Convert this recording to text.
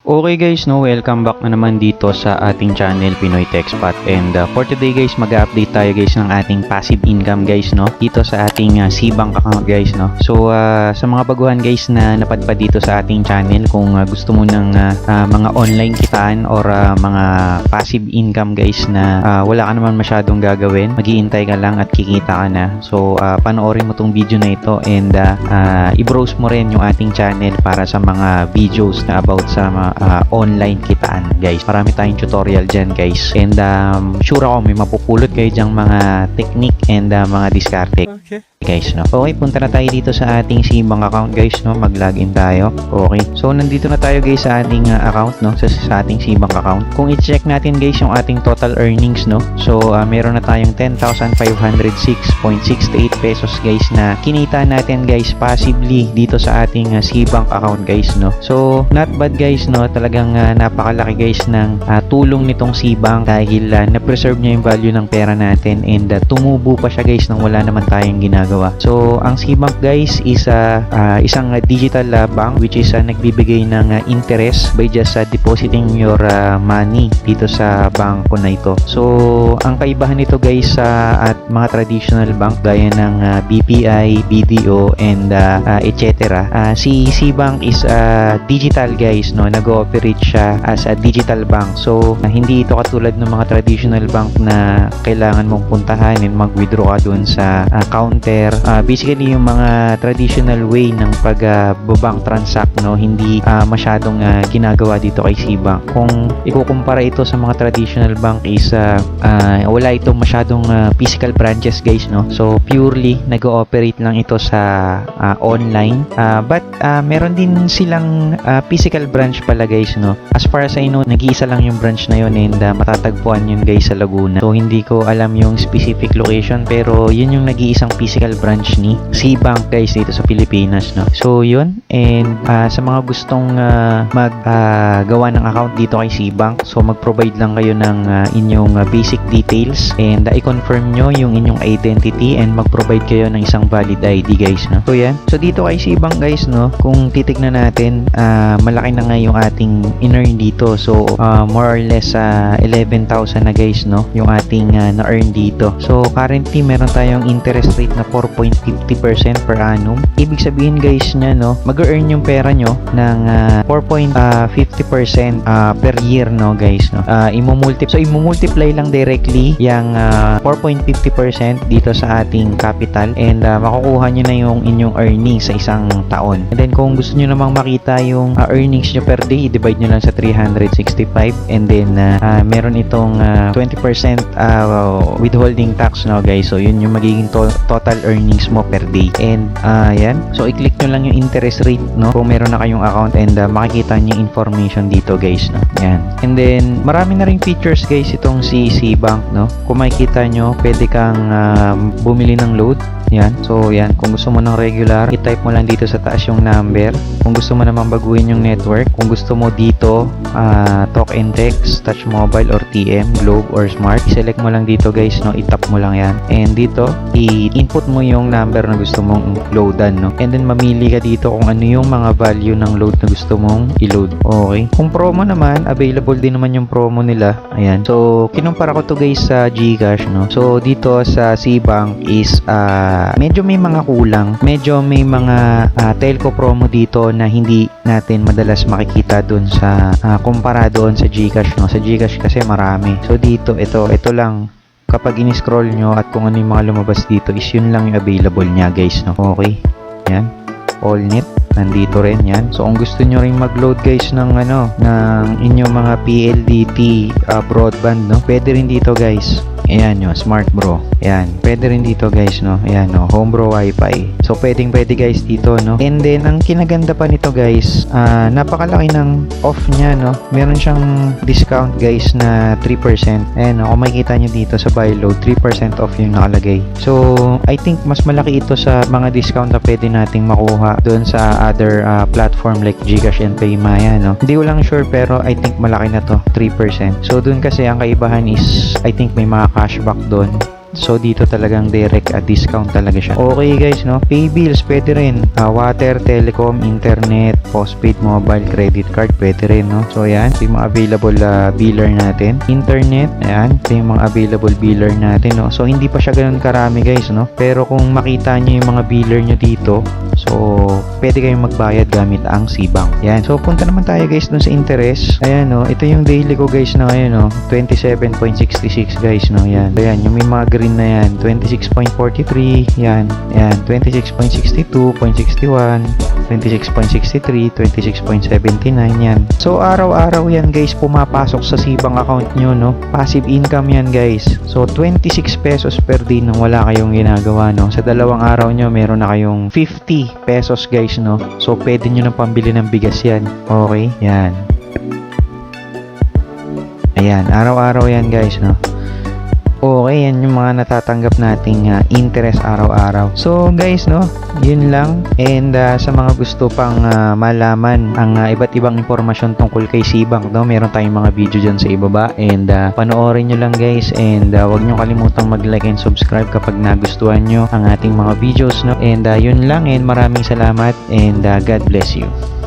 Okay guys, no, welcome back na naman dito sa ating channel Pinoy TechSpot, and for today guys, mag-update tayo guys ng ating passive income guys, no, dito sa ating Cbank account guys, no. So sa mga baguhan guys na napadpad dito sa ating channel, kung gusto mo ng mga online kitaan or mga passive income guys na wala ka naman masyadong gagawin, mag-iintay ka lang at kikita ka na. So panoorin mo tong video na ito, and i-browse mo rin yung ating channel para sa mga videos na about sa online kitaan guys. Marami tayong tutorial dyan guys, and sure ako may mapupulot kayo dyang mga technique and mga diskarte. Okay guys, no. Okay, punta na tayo dito sa ating Cbank account guys, no. Mag-login tayo. Okay. So nandito na tayo guys sa ating account, no, sa ating Cbank account. Kung i-check natin guys yung ating total earnings, no. So meron na tayong 10,506.68 pesos guys na kinita natin guys passively dito sa ating Cbank account guys, no. So not bad guys, no. Talagang napakalaki guys ng tulong nitong Cbank dahil na-preserve niya yung value ng pera natin, and tumubo pa siya guys nang wala naman tayong ginagawa. So ang Cbank guys is isang digital bank which is nagbibigay ng interest by just depositing your money dito sa bangko na ito. So ang kaibahan nito guys at mga traditional bank gaya ng BPI, BDO and etc. Si Cbank is digital guys, no. Nag-ooperate siya as a digital bank. So hindi ito katulad ng mga traditional bank na kailangan mong puntahan and mag-withdraw ka dun sa counter. Basically yung mga traditional way ng pag-bank transact, no, hindi masyadong ginagawa dito kay Cbank. Kung ikukumpara ito sa mga traditional bank is wala itong masyadong physical branches guys, no. So purely nag-ooperate lang ito sa online, but meron din silang physical branch pala guys, no. As far as I know, nag-iisa lang yung branch na yun, and matatagpuan yun guys sa Laguna. So hindi ko alam yung specific location, pero yun yung nag-iisang physical branch ni Cbank guys dito sa Pilipinas, no. So yun, and sa mga gustong maggawa ng account dito kay Cbank, so mag-provide lang kayo ng inyong basic details, and i-confirm nyo yung inyong identity, and mag-provide kayo ng isang valid ID guys, no. So yan, so dito kay Cbank guys, no, kung titignan natin, malaki na nga yung ating in-earn dito. So more or less 11,000 na guys, no, yung ating na-earn dito. So currently meron tayong interest rate na 4.50% per annum. Ibig sabihin guys niya, no, mag-earn yung pera nyo ng 4.50% per year, no guys, no. Imumultiply lang directly yung 4.50% dito sa ating capital, and makukuha nyo na yung inyong earnings sa isang taon. And then kung gusto nyo namang makita yung earnings nyo per day, i-divide nyo lang sa 365, and then meron itong 20% withholding tax, no guys. So yun yung magiging total earnings mo per day, and yan. So i-click nyo lang yung interest rate, no, kung meron na kayong account, and makikita nyo yung information dito guys, no. Yan. And then marami na ring features guys itong si Cbank, no. Kung makikita nyo, pwede kang bumili ng load. Yan. So yan, kung gusto mo ng regular, i-type mo lang dito sa taas yung number. Kung gusto mo namang baguhin yung network, kung gusto mo dito talk and text, touch mobile or TM, Globe or Smart, i-select mo lang dito guys, no, i-tap mo lang yan, and dito i-input mo yung number na gusto mong loadan, no, and then mamili ka dito kung ano yung mga value ng load na gusto mong i-load. Okay, kung promo naman, available din naman yung promo nila. Ayan, so kinumpara ko to guys sa GCash, no. So dito sa Cbank is medyo may mga kulang, medyo may mga telco promo dito na hindi natin madalas makikita dun sa kumpara doon sa GCash, no. Sa GCash kasi marami. So dito, ito lang, kapag in-scroll nyo at kung ano yung mga lumabas dito is yun lang yung available nya guys, no. Okay, yan, AllNet nandito rin yan. So kung gusto nyo ring mag-load guys ng inyong mga PLDT broadband, no, pwede rin dito guys. Ayan nyo, Smart Bro. Ayan, pwede rin dito guys, no. Ayan, no, Home Bro Wi-Fi. So pwede guys dito, no. And then ang kinaganda pa nito guys, napakalaki ng off nya, no. Meron siyang discount guys na 3%. Ayan, no, kung makikita nyo dito sa buy load, 3% off yung nakalagay. So I think mas malaki ito sa mga discount na pwede nating makuha doon sa other platform like GCash and Paymaya, no. Hindi ko lang sure, pero I think malaki na to, 3%. So doon kasi ang kaibahan is I think may mga cashback doon. So dito talagang direct discount talaga siya. Okay guys, no? Pay bills pwede rin. Water, telecom, internet, postpaid, mobile, credit card pwede rin, no? So ayan, ito yung mga available biller natin. Internet, ayan, ito yung mga available biller natin, no? So hindi pa siya ganoon karami guys, no? Pero kung makita nyo yung mga biller nyo dito, so pwede kayong magbayad gamit ang Cbank. Yan. So punta naman tayo guys dun sa interest. Ayan, no? Ito yung daily ko guys na ngayon, no? 27.66 guys, no? Yan. Ayan, yung may mga green na yan. 26.43. Yan. Ayan. 26.62, 0.61, 26.63, 26.79. Yan. So araw-araw yan guys pumapasok sa Cbank account nyo, no? Passive income yan guys. So 26 pesos per day nang wala kayong ginagawa, no? Sa dalawang araw nyo meron na kayong 50 pesos guys, no? So pwede nyo na pambili ng bigas yan. Okay? Yan. Ayan, araw-araw yan guys, no? Okay, yan yung mga natatanggap nating interest araw-araw. So guys, no, yun lang. And sa mga gusto pang malaman ang iba't ibang impormasyon tungkol kay Cbank, no, meron tayong mga video dyan sa ibaba. And panoorin nyo lang guys. And wag nyo kalimutang mag-like and subscribe kapag nagustuhan nyo ang ating mga videos, no. And yun lang, and maraming salamat. And God bless you.